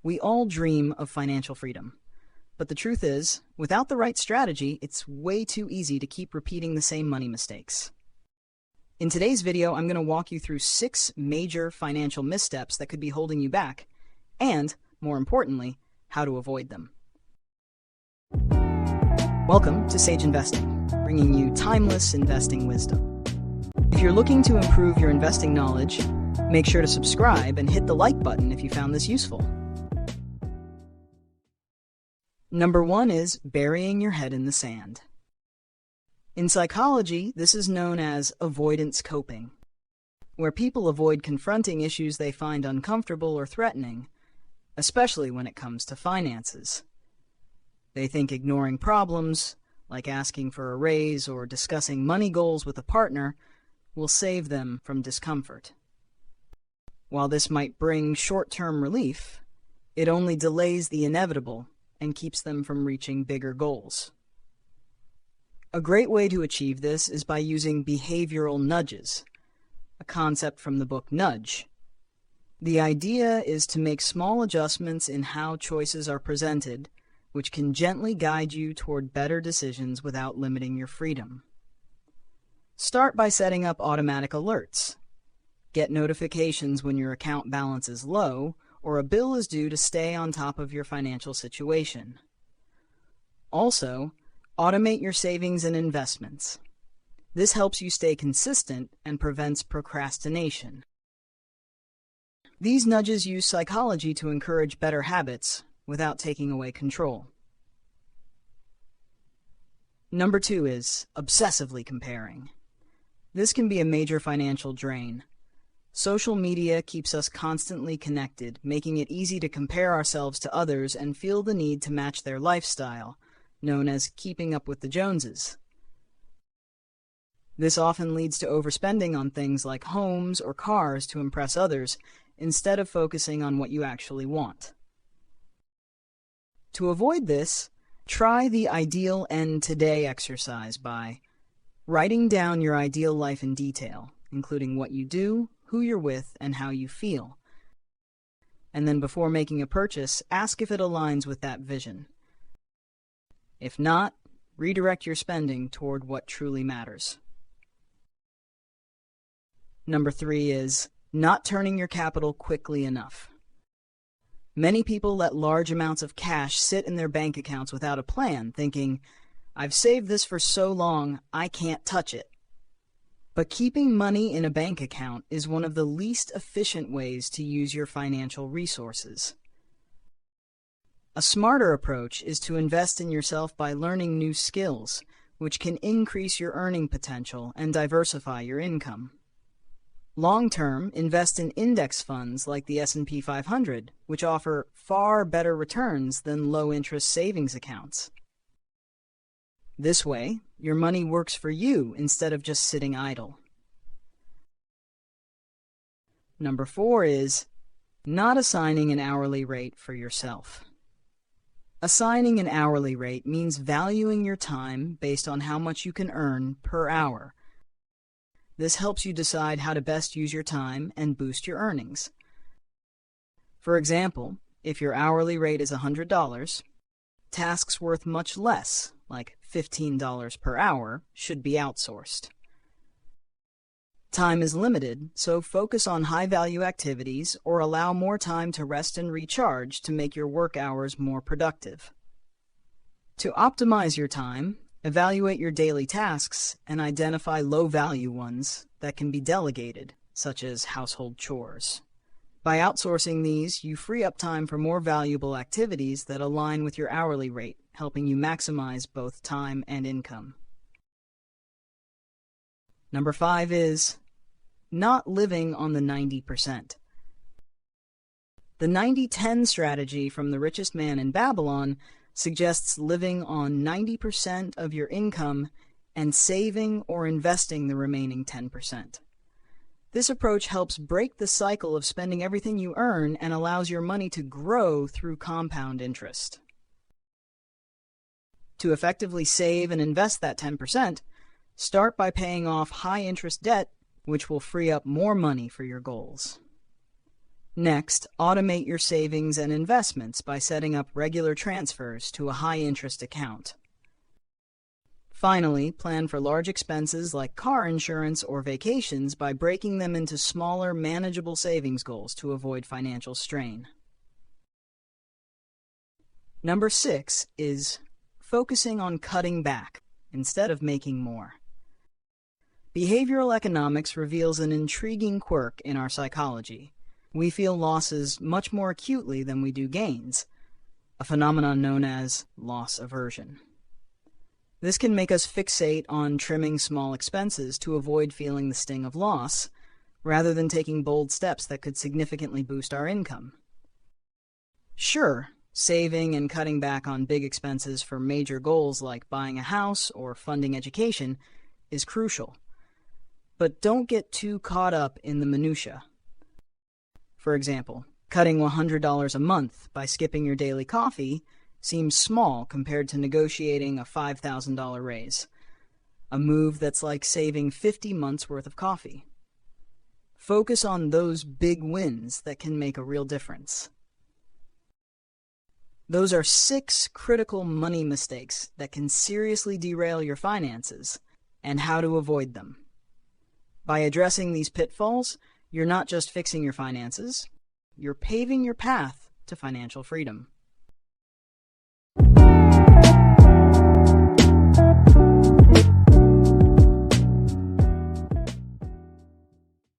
We all dream of financial freedom. But the truth is, without the right strategy, it's way too easy to keep repeating the same money mistakes. In today's video, I'm going to walk you through 6 major financial missteps that could be holding you back, and, more importantly, how to avoid them. Welcome to Sage Investing, bringing you timeless investing wisdom. If you're looking to improve your investing knowledge, make sure to subscribe and hit the like button if you found this useful. Number 1 is burying your head in the sand. In psychology, this is known as avoidance coping, where people avoid confronting issues they find uncomfortable or threatening, especially when it comes to finances. They think ignoring problems, like asking for a raise or discussing money goals with a partner, will save them from discomfort. While this might bring short-term relief, it only delays the inevitable and keeps them from reaching bigger goals. A great way to achieve this is by using behavioral nudges, a concept from the book Nudge. The idea is to make small adjustments in how choices are presented, which can gently guide you toward better decisions without limiting your freedom. Start by setting up automatic alerts. Get notifications when your account balance is low or a bill is due to stay on top of your financial situation. Also, automate your savings and investments. This helps you stay consistent and prevents procrastination. These nudges use psychology to encourage better habits without taking away control. Number 2 is obsessively comparing. This can be a major financial drain. Social media keeps us constantly connected, making it easy to compare ourselves to others and feel the need to match their lifestyle, known as keeping up with the Joneses. This often leads to overspending on things like homes or cars to impress others, instead of focusing on what you actually want. To avoid this, try the Ideal End Today exercise by writing down your ideal life in detail, including what you do, who you're with, and how you feel. And then before making a purchase, ask if it aligns with that vision. If not, redirect your spending toward what truly matters. Number 3 is not turning your capital quickly enough. Many people let large amounts of cash sit in their bank accounts without a plan, thinking, "I've saved this for so long, I can't touch it." But keeping money in a bank account is one of the least efficient ways to use your financial resources. A smarter approach is to invest in yourself by learning new skills, which can increase your earning potential and diversify your income. Long-term, invest in index funds like the S&P 500, which offer far better returns than low-interest savings accounts. This way, your money works for you instead of just sitting idle. Number 4 is not assigning an hourly rate for yourself. Assigning an hourly rate means valuing your time based on how much you can earn per hour. This helps you decide how to best use your time and boost your earnings. For example, if your hourly rate is $100, tasks worth much less, like $15 per hour, should be outsourced. Time is limited, so focus on high-value activities or allow more time to rest and recharge to make your work hours more productive. To optimize your time, evaluate your daily tasks and identify low-value ones that can be delegated, such as household chores. By outsourcing these, you free up time for more valuable activities that align with your hourly rate, helping you maximize both time and income. Number 5 is not living on the 90%. The 90-10 strategy from the richest man in Babylon suggests living on 90% of your income and saving or investing the remaining 10%. This approach helps break the cycle of spending everything you earn and allows your money to grow through compound interest. To effectively save and invest that 10%, start by paying off high-interest debt, which will free up more money for your goals. Next, automate your savings and investments by setting up regular transfers to a high-interest account. Finally, plan for large expenses like car insurance or vacations by breaking them into smaller, manageable savings goals to avoid financial strain. Number 6 is focusing on cutting back instead of making more. Behavioral economics reveals an intriguing quirk in our psychology. We feel losses much more acutely than we do gains, a phenomenon known as loss aversion. This can make us fixate on trimming small expenses to avoid feeling the sting of loss, rather than taking bold steps that could significantly boost our income. Sure, saving and cutting back on big expenses for major goals like buying a house or funding education is crucial. But don't get too caught up in the minutiae. For example, cutting $100 a month by skipping your daily coffee seems small compared to negotiating a $5,000 raise, a move that's like saving 50 months' worth of coffee. Focus on those big wins that can make a real difference. Those are 6 critical money mistakes that can seriously derail your finances, and how to avoid them. By addressing these pitfalls, you're not just fixing your finances, you're paving your path to financial freedom.